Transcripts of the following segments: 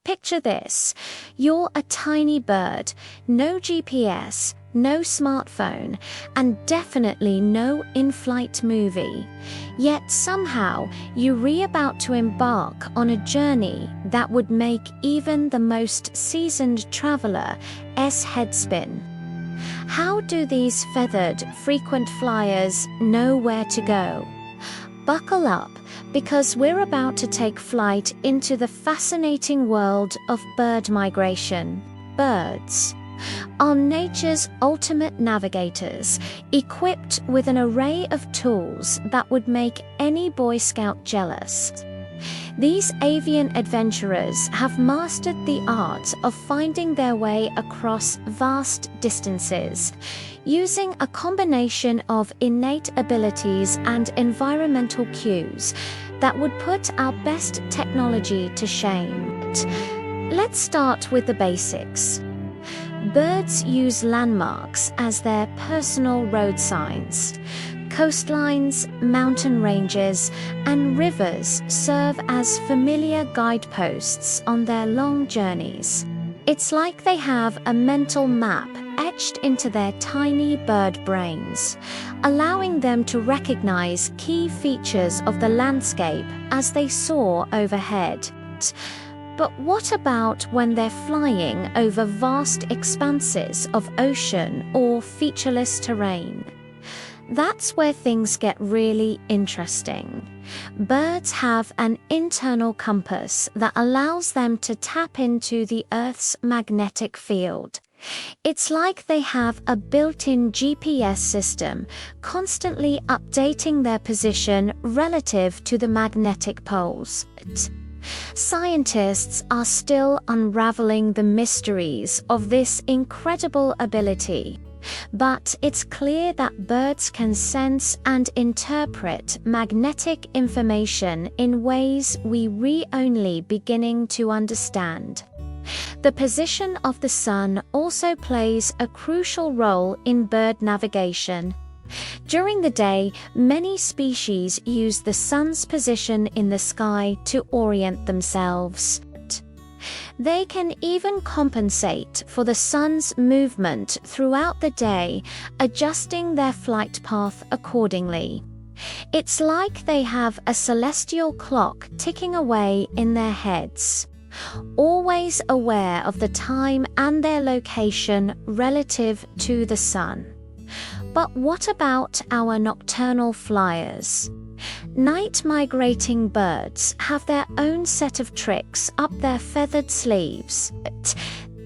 Picture this. You're a tiny bird, no GPS, no smartphone, and definitely no in-flight movie. Yet somehow you're about to embark on a journey that would make even the most seasoned traveler's head spin. How do these feathered, frequent flyers know where to go? Buckle up, because we're about to take flight into the fascinating world of bird migration. Birds are nature's ultimate navigators, equipped with an array of tools that would make any Boy Scout jealous. These avian adventurers have mastered the art of finding their way across vast distances, using a combination of innate abilities and environmental cues that would put our best technology to shame. Let's start with the basics. Birds use landmarks as their personal road signs. Coastlines, mountain ranges, and rivers serve as familiar guideposts on their long journeys. It's like they have a mental map etched into their tiny bird brains, allowing them to recognize key features of the landscape as they soar overhead. But what about when they're flying over vast expanses of ocean or featureless terrain? That's where things get really interesting. Birds have an internal compass that allows them to tap into the Earth's magnetic field. It's like they have a built-in GPS system, constantly updating their position relative to the magnetic poles. Scientists are still unraveling the mysteries of this incredible ability. But it's clear that birds can sense and interpret magnetic information in ways we're only beginning to understand. The position of the sun also plays a crucial role in bird navigation. During the day, many species use the sun's position in the sky to orient themselves. They can even compensate for the sun's movement throughout the day, adjusting their flight path accordingly. It's like they have a celestial clock ticking away in their heads, always aware of the time and their location relative to the sun. But what about our nocturnal flyers? Night migrating birds have their own set of tricks up their feathered sleeves.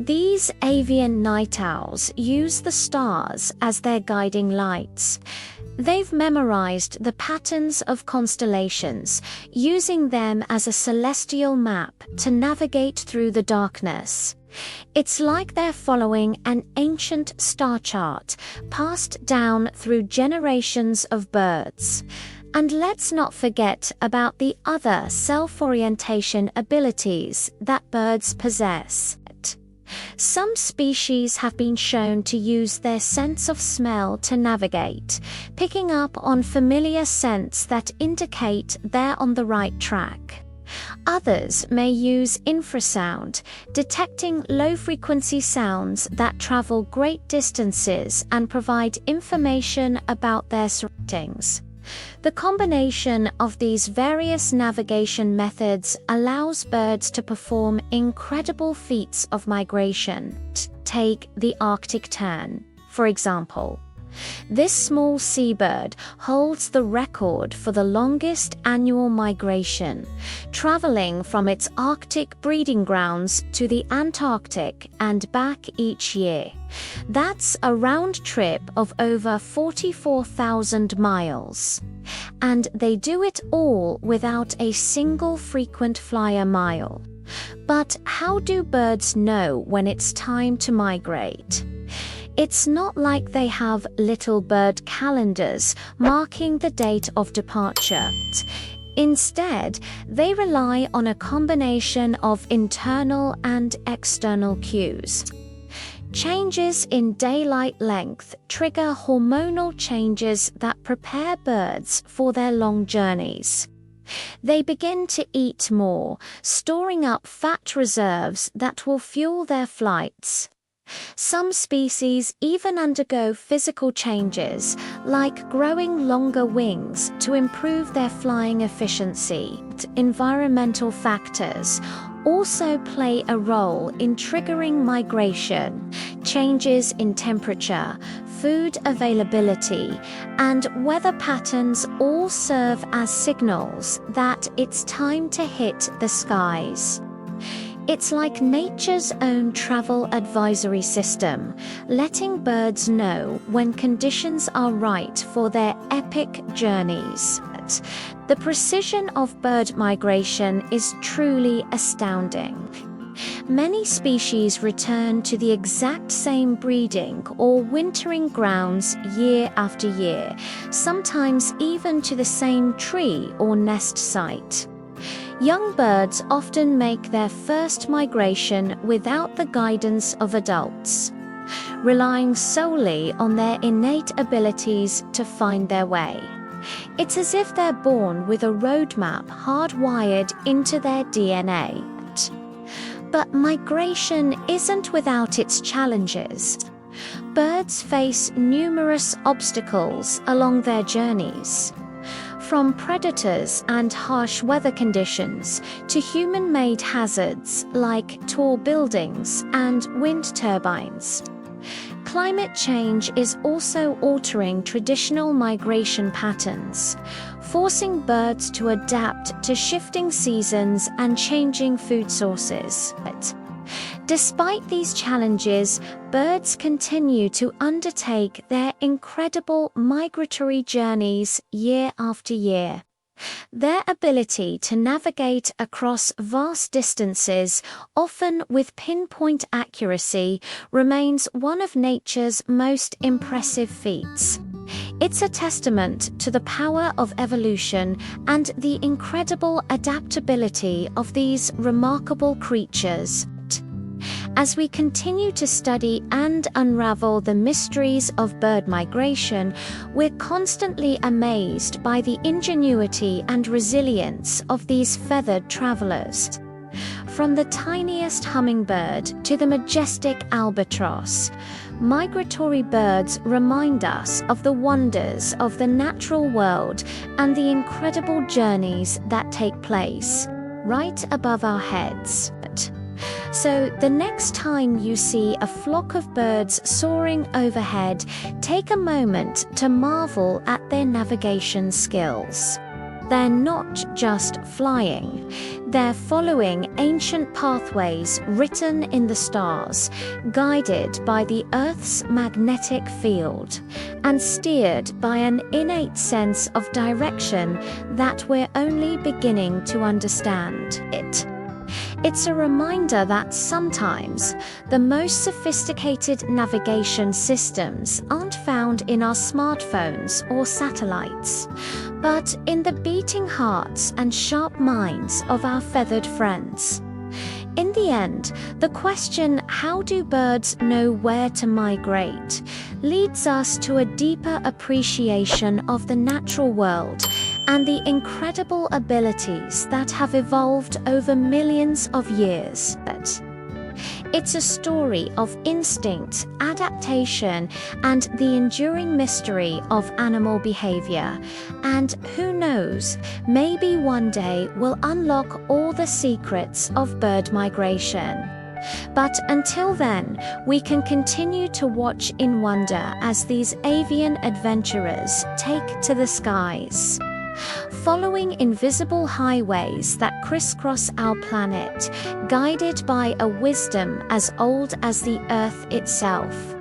These avian night owls use the stars as their guiding lights. They've memorized the patterns of constellations, using them as a celestial map to navigate through the darkness. It's like they're following an ancient star chart passed down through generations of birds. And let's not forget about the other self-orientation abilities that birds possess. Some species have been shown to use their sense of smell to navigate, picking up on familiar scents that indicate they're on the right track. Others may use infrasound, detecting low-frequency sounds that travel great distances and provide information about their surroundings. The combination of these various navigation methods allows birds to perform incredible feats of migration. Take the Arctic tern, for example. This small seabird holds the record for the longest annual migration, traveling from its Arctic breeding grounds to the Antarctic and back each year. That's a round trip of over 44,000 miles. And they do it all without a single frequent flyer mile. But how do birds know when it's time to migrate? It's not like they have little bird calendars marking the date of departure. Instead, they rely on a combination of internal and external cues. Changes in daylight length trigger hormonal changes that prepare birds for their long journeys. They begin to eat more, storing up fat reserves that will fuel their flights. Some species even undergo physical changes, like growing longer wings to improve their flying efficiency. Environmental factors also play a role in triggering migration. Changes in temperature, food availability, and weather patterns all serve as signals that it's time to hit the skies. It's like nature's own travel advisory system, letting birds know when conditions are right for their epic journeys. The precision of bird migration is truly astounding. Many species return to the exact same breeding or wintering grounds year after year, sometimes even to the same tree or nest site. Young birds often make their first migration without the guidance of adults, relying solely on their innate abilities to find their way. It's as if they're born with a roadmap hardwired into their DNA. But migration isn't without its challenges. Birds face numerous obstacles along their journeys. From predators and harsh weather conditions to human-made hazards like tall buildings and wind turbines. Climate change is also altering traditional migration patterns, forcing birds to adapt to shifting seasons and changing food sources. Despite these challenges, birds continue to undertake their incredible migratory journeys year after year. Their ability to navigate across vast distances, often with pinpoint accuracy, remains one of nature's most impressive feats. It's a testament to the power of evolution and the incredible adaptability of these remarkable creatures. As we continue to study and unravel the mysteries of bird migration, we're constantly amazed by the ingenuity and resilience of these feathered travelers. From the tiniest hummingbird to the majestic albatross, migratory birds remind us of the wonders of the natural world and the incredible journeys that take place right above our heads. So the next time you see a flock of birds soaring overhead, take a moment to marvel at their navigation skills. They're not just flying, they're following ancient pathways written in the stars, guided by the Earth's magnetic field, and steered by an innate sense of direction that we're only beginning to understand. It's a reminder that sometimes the most sophisticated navigation systems aren't found in our smartphones or satellites, but in the beating hearts and sharp minds of our feathered friends. In the end, the question, how do birds know where to migrate, leads us to a deeper appreciation of the natural world and the incredible abilities that have evolved over millions of years. It's a story of instinct, adaptation, and the enduring mystery of animal behavior. And who knows, maybe one day we'll unlock all the secrets of bird migration. But until then, we can continue to watch in wonder as these avian adventurers take to the skies, following invisible highways that crisscross our planet, guided by a wisdom as old as the Earth itself.